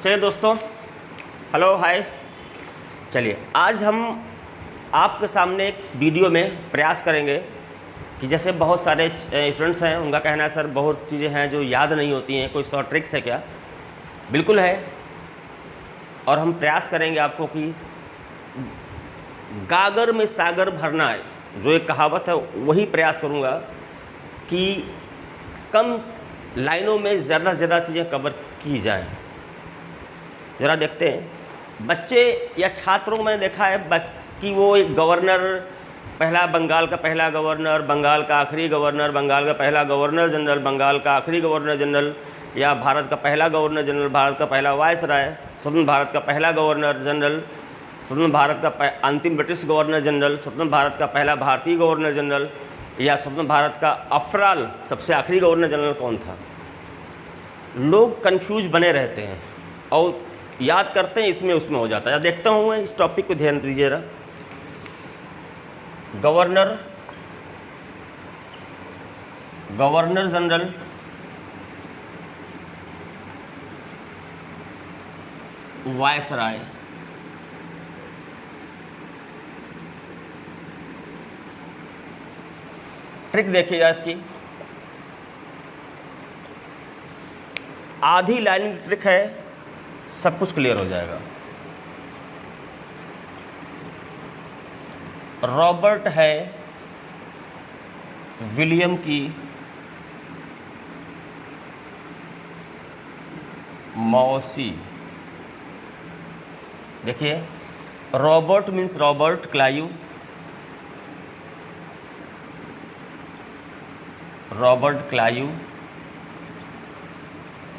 चलिए दोस्तों, hello hi. चलिए आज हम आपके सामने एक वीडियो में प्रयास करेंगे कि जैसे बहुत सारे स्टूडेंट्स हैं, उनका कहना है सर बहुत चीज़ें हैं जो याद नहीं होती हैं, कोई शॉर्ट ट्रिक्स है क्या? बिल्कुल है। और हम प्रयास करेंगे आपको कि गागर में सागर भरना है, जो एक कहावत है, वही प्रयास करूँगा कि कम लाइनों में ज़्यादा से ज़्यादा चीज़ें कवर की जाएँ। ज़रा देखते हैं बच्चे या छात्रों को मैंने देखा है कि वो एक गवर्नर, पहला बंगाल का पहला गवर्नर, बंगाल का आखिरी गवर्नर, बंगाल का पहला गवर्नर जनरल, बंगाल का आखिरी गवर्नर जनरल, या भारत का पहला गवर्नर जनरल, भारत का पहला वायसराय, स्वतंत्र भारत का पहला गवर्नर जनरल, स्वतंत्र भारत का अंतिम ब्रिटिश गवर्नर जनरल, स्वतंत्र भारत का पहला भारतीय गवर्नर जनरल, या स्वतंत्र भारत का अफराल सबसे आखिरी गवर्नर जनरल कौन था। लोग कंफ्यूज बने रहते हैं और याद करते हैं, इसमें उसमें हो जाता है। देखता हूँ मैं, इस टॉपिक पे ध्यान दीजिए जरा। Governor, governor general, viceroy, trick देखिएगा इसकी। आधी लाइन की ट्रिक है, सब कुछ क्लियर हो जाएगा। रॉबर्ट है विलियम की मौसी। देखिए, Robert means Robert Clive, Robert Clive.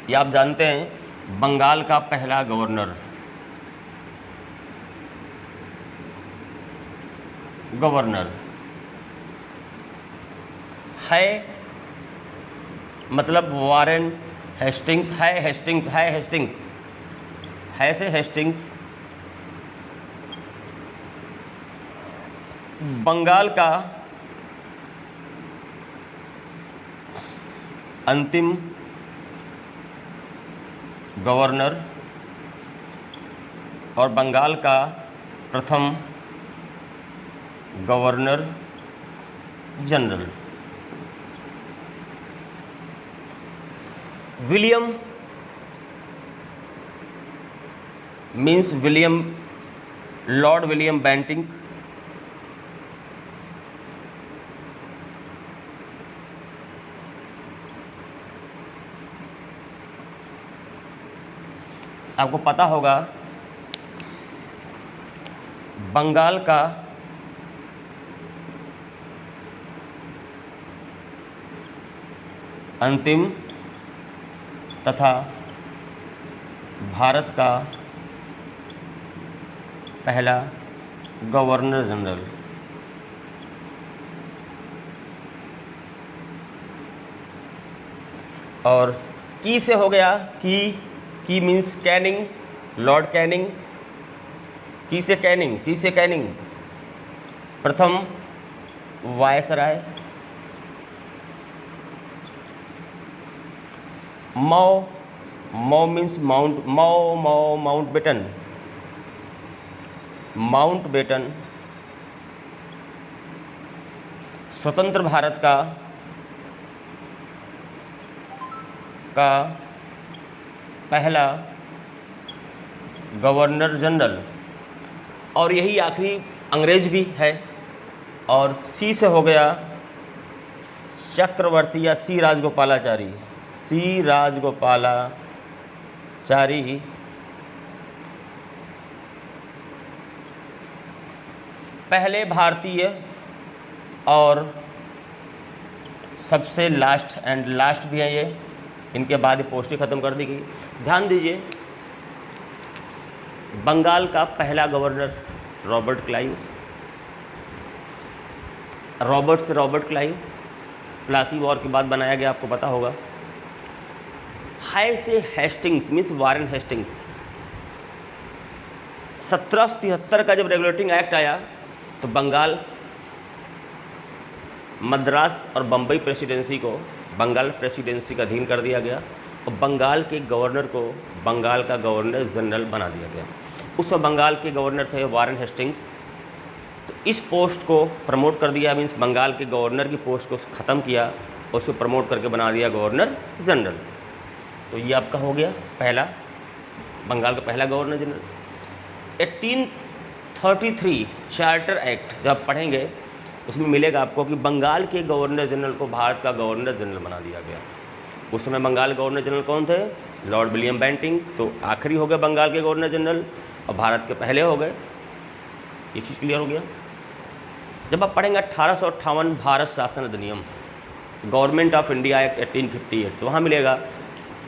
ये आप जानते हैं बंगाल का पहला गवर्नर, गवर्नर है मतलब वारेन हेस्टिंग्स है, हेस्टिंग्स है, हेस्टिंग्स है से हेस्टिंग्स। बंगाल का अंतिम गवर्नर और बंगाल का प्रथम governor general. William means William, Lord William Bentinck. आपको पता होगा बंगाल का अंतिम तथा भारत का पहला गवर्नर जनरल। और की से हो गया की मीन्स कैनिंग, लॉर्ड कैनिंग। की से कैनिंग, की से कैनिंग। प्रथम वायसराय। मौ means mount, Mountbatten, Mountbatten. स्वतंत्र भारत का पहला गवर्नर जनरल, और यही आखिरी अंग्रेज भी है। और सी से हो गया चक्रवर्ती या सी राजगोपालाचारी, सी राजगोपालाचारी। पहले भारतीय और सबसे लास्ट, एंड लास्ट भी है ये, इनके बाद ये पोस्टें ख़त्म कर दी गई। ध्यान दीजिए, बंगाल का पहला गवर्नर रॉबर्ट क्लाइव, रॉबर्ट से रॉबर्ट क्लाइव, प्लासी वॉर के बाद बनाया गया, आपको पता होगा। हाई से हेस्टिंग्स मीन्स वारेन हेस्टिंग्स। 1773 का जब रेगुलेटिंग एक्ट आया तो बंगाल, मद्रास और बम्बई प्रेसिडेंसी को बंगाल प्रेसिडेंसी का अधीन कर दिया गया। और बंगाल के गवर्नर को बंगाल का गवर्नर जनरल बना दिया गया। उस वक्त बंगाल के गवर्नर थे वारेन हेस्टिंग्स। तो इस पोस्ट को प्रमोट कर दिया, मीन्स बंगाल के गवर्नर की पोस्ट को ख़त्म किया और उसको प्रमोट करके बना दिया गवर्नर जनरल। तो ये आपका हो गया पहला, बंगाल का पहला गवर्नर जनरल। 1833 चार्टर एक्ट जब पढ़ेंगे उसमें मिलेगा आपको कि बंगाल के गवर्नर जनरल को भारत का गवर्नर जनरल बना दिया गया। उस समय बंगाल गवर्नर जनरल कौन थे? Lord William Bentinck. तो आखिरी हो गए बंगाल के गवर्नर जनरल और भारत के पहले हो गए। ये चीज़ क्लियर हो गया। जब आप पढ़ेंगे 1858 भारत शासन अधिनियम, गवर्नमेंट ऑफ इंडिया एक्ट 1858, तो वहाँ मिलेगा,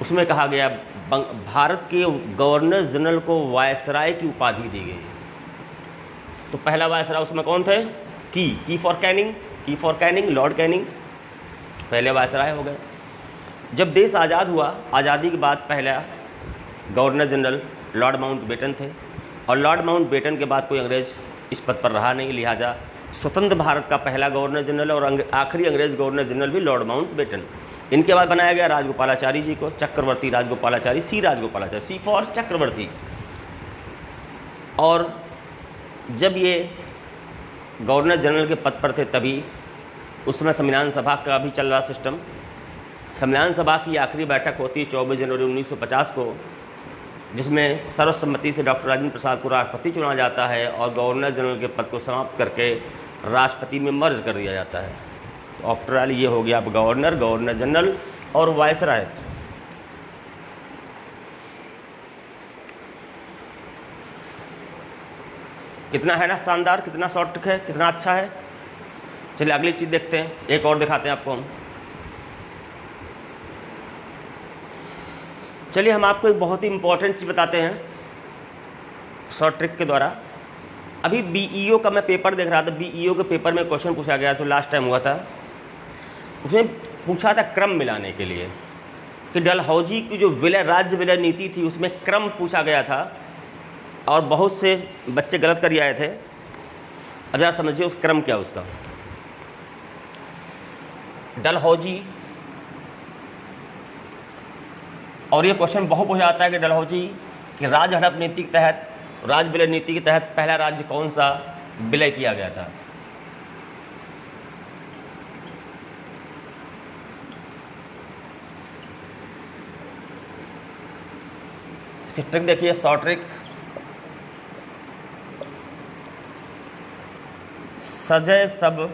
उसमें कहा गया भारत के गवर्नर जनरल को वायसराय की उपाधि दी गई। तो पहला वायसराय उसमें कौन थे? की फॉर कैनिंग, लॉर्ड कैनिंग पहले वायसराय हो गए। जब देश आज़ाद हुआ, आज़ादी के बाद पहला गवर्नर जनरल लॉर्ड माउंटबेटन थे और लॉर्ड माउंटबेटन के बाद कोई अंग्रेज़ इस पद पर रहा नहीं, लिहाजा स्वतंत्र भारत का पहला गवर्नर जनरल और आखिरी अंग्रेज़ गवर्नर जनरल भी लॉर्ड माउंटबेटन। इनके बाद बनाया गया राजगोपालाचारी जी को, चक्रवर्ती राजगोपालाचारी, सी फॉर चक्रवर्ती। और जब ये गवर्नर जनरल के पद पर थे तभी उस समय संविधान सभा का भी चल रहा सिस्टम। संविधान सभा की आखिरी बैठक होती है 24 जनवरी 1950 को, जिसमें सर्वसम्मति से डॉक्टर राजेंद्र प्रसाद को राष्ट्रपति चुना जाता है और गवर्नर जनरल के पद को समाप्त करके राष्ट्रपति में मर्ज कर दिया जाता है। तो आफ्टर ऑल ये हो गया अब गवर्नर, गवर्नर जनरल और वायसराय। कितना है ना शानदार, कितना शॉर्ट ट्रिक है, कितना अच्छा है। चलिए अगली चीज़ देखते हैं, एक और दिखाते हैं आपको हम। चलिए हम आपको एक बहुत ही इंपॉर्टेंट चीज़ बताते हैं शॉर्ट ट्रिक के द्वारा। अभी बीईओ का मैं पेपर देख रहा था, बीईओ के पेपर में क्वेश्चन पूछा गया, तो लास्ट टाइम हुआ था, उसमें पूछा था क्रम मिलाने के लिए कि डलहौजी की जो विलय राज्य विलय नीति थी उसमें क्रम पूछा गया था और बहुत से बच्चे गलत कर आए थे। अब यार समझिए उस क्रम क्या उसका। डलहौजी, और ये क्वेश्चन बहुत पूछा जाता है कि डलहौजी कि राज हड़प नीति के तहत, राज विलय नीति के तहत पहला राज्य कौन सा विलय किया गया था? ट्रिक देखिए, शॉर्ट ट्रिक। सजय सब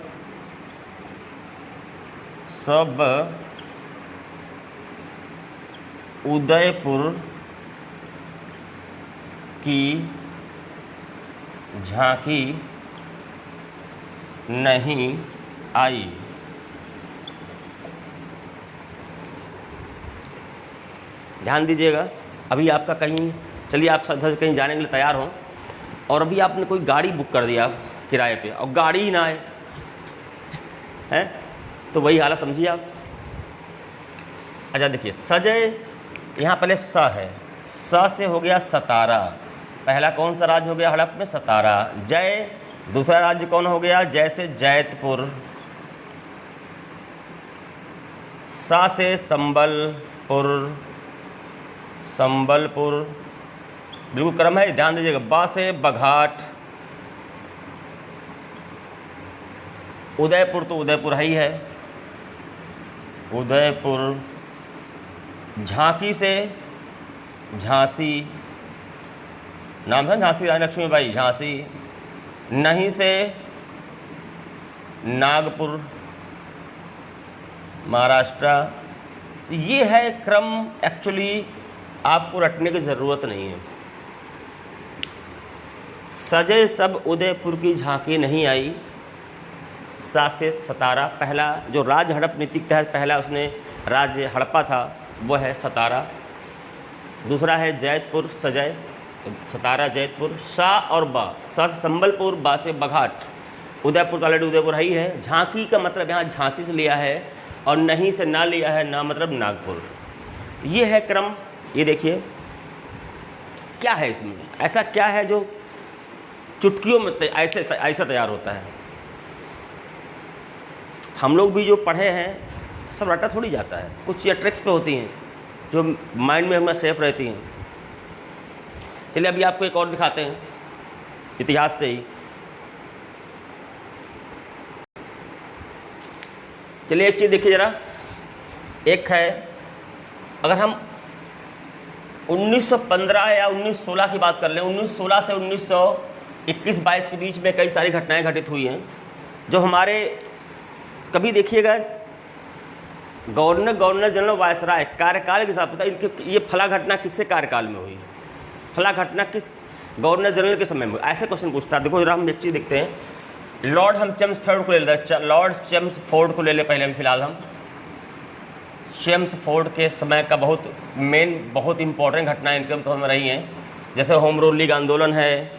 उदयपुर की झांकी नहीं आई। ध्यान दीजिएगा, अभी आपका कहीं, चलिए आप सदस्य कहीं जाने के लिए तैयार हों और अभी आपने कोई गाड़ी बुक कर दिया किराए पे और गाड़ी ही ना आए हैं, तो वही हालत समझिए आप। अच्छा देखिए, सजय यहाँ पहले स है, स से हो गया सतारा, पहला कौन सा राज्य हो गया हड़प में? सतारा। जय, दूसरा राज्य कौन हो गया? जय से जैतपुर। सा से संबलपुर, संबलपुर, बिल्कुल क्रम है, ध्यान दीजिएगा। बा से बघाट, उदयपुर तो उदयपुर ही है, उदयपुर। झांकी से झांसी, नाम था झांसी रानी लक्ष्मीबाई, झांसी। नहीं से नागपुर, महाराष्ट्र। तो ये है क्रम, एक्चुअली आपको रटने की ज़रूरत नहीं है। सजय सब उदयपुर की झांकी नहीं आई। सा से सतारा, पहला जो राज हड़प नीति के तहत पहला उसने राज्य हड़पा था वो है सतारा। दूसरा है जैतपुर, सजय, तो सतारा जैतपुर। सा और बा, सा से संबलपुर, बा से बघाट। उदयपुर तो ऑलरेडी उदयपुर ही है। झांकी का मतलब यहाँ झांसी से लिया है और नहीं से ना लिया है, ना मतलब नागपुर। ये है क्रम। ये देखिए क्या है इसमें, ऐसा क्या है जो चुटकियों में ऐसा तैयार होता है। हम लोग भी जो पढ़े हैं सब रटा थोड़ी जाता है, कुछ चीज़ें ट्रिक्स पे होती हैं। जो माइंड में हमें सेफ रहती हैं। चलिए अभी आपको एक और दिखाते हैं इतिहास से ही। चलिए एक चीज़ देखिए ज़रा, एक है अगर हम 1915 या 1916 की बात कर लें, 1916 से 1921-22 के बीच में कई सारी घटनाएं घटित हुई हैं जो हमारे, कभी देखिएगा गवर्नर जनरल वायसराय कार्यकाल के हिसाब से इनके ये फला घटना किससे कार्यकाल में हुई, फला घटना किस गवर्नर जनरल के समय में, ऐसे क्वेश्चन पूछता है। देखो जरा हम एक चीज़ देखते हैं, लॉर्ड हम चेम्सफोर्ड को ले लेते हैं, लॉर्ड चेम्सफोर्ड को ले ले पहले फिलहाल हम। चेम्सफोर्ड के समय का बहुत इंपॉर्टेंट घटनाएं इनके तो हमें रही हैं, जैसे होम रूल लीग आंदोलन है,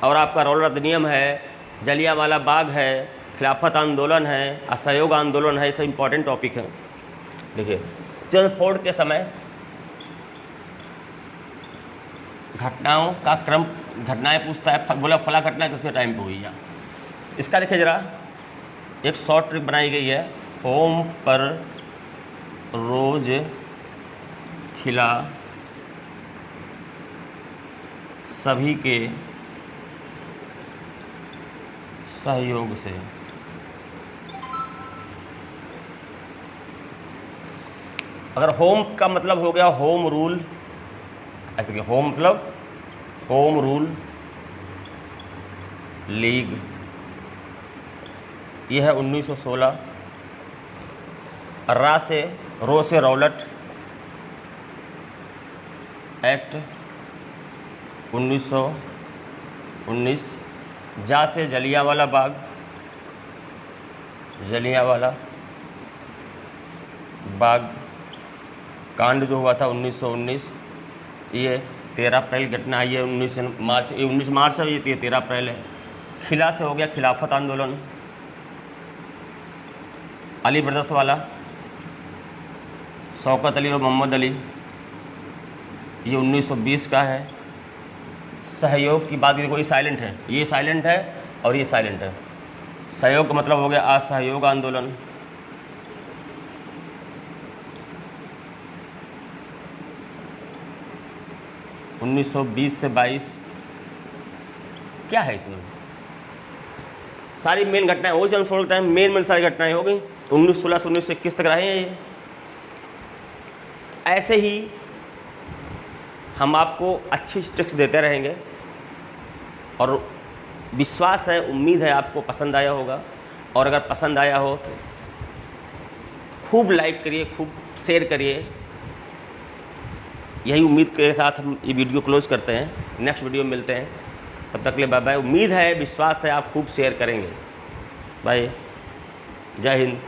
और आपका रॉल अधिनियम है, जलियांवाला बाग है, खिलाफत आंदोलन है, असहयोग आंदोलन है, ये सब इंपॉर्टेंट टॉपिक है। देखिए चेम्सफोर्ड के समय घटनाओं का क्रम, घटनाएं पूछता है, बोला फला घटना किसके टाइम पे हुई है। इसका देखिए जरा एक शॉर्ट ट्रिक बनाई गई है, होम पर रोज खिला सभी के सहयोग से। अगर होम का मतलब हो गया होम रूल, देखिए होम मतलब होम रूल लीग, ये है 1916। रो से रौलट एक्ट 1919, जा से जलियांवाला बाग, जलियांवाला बाग कांड जो हुआ था 1919, ये 13 अप्रैल घटना है, ये 19 मार्च है, ये 13 अप्रैल है। खिला से हो गया खिलाफत आंदोलन, अली ब्रदर्स वाला, शौकत अली और मोहम्मद अली, ये 1920 का है। सहयोग की बात देखो, ये साइलेंट है, ये साइलेंट है और ये साइलेंट है। सहयोग का मतलब हो गया असहयोग आंदोलन, उन्नीस 1920 से 22। क्या है इसमें सारी मेन घटनाएं हो जाए, थोड़ा टाइम मेन सारी घटनाएं हो गई 1916 से 1921 तक रहे हैं ये। ऐसे ही हम आपको अच्छी ट्रिक्स देते रहेंगे और विश्वास है, उम्मीद है आपको पसंद आया होगा। और अगर पसंद आया हो तो खूब लाइक करिए, खूब शेयर करिए। यही उम्मीद के साथ हम ये वीडियो क्लोज करते हैं। नेक्स्ट वीडियो में मिलते हैं, तब तक के लिए बाय बाय। उम्मीद है, विश्वास है आप खूब शेयर करेंगे। बाय, जय हिंद।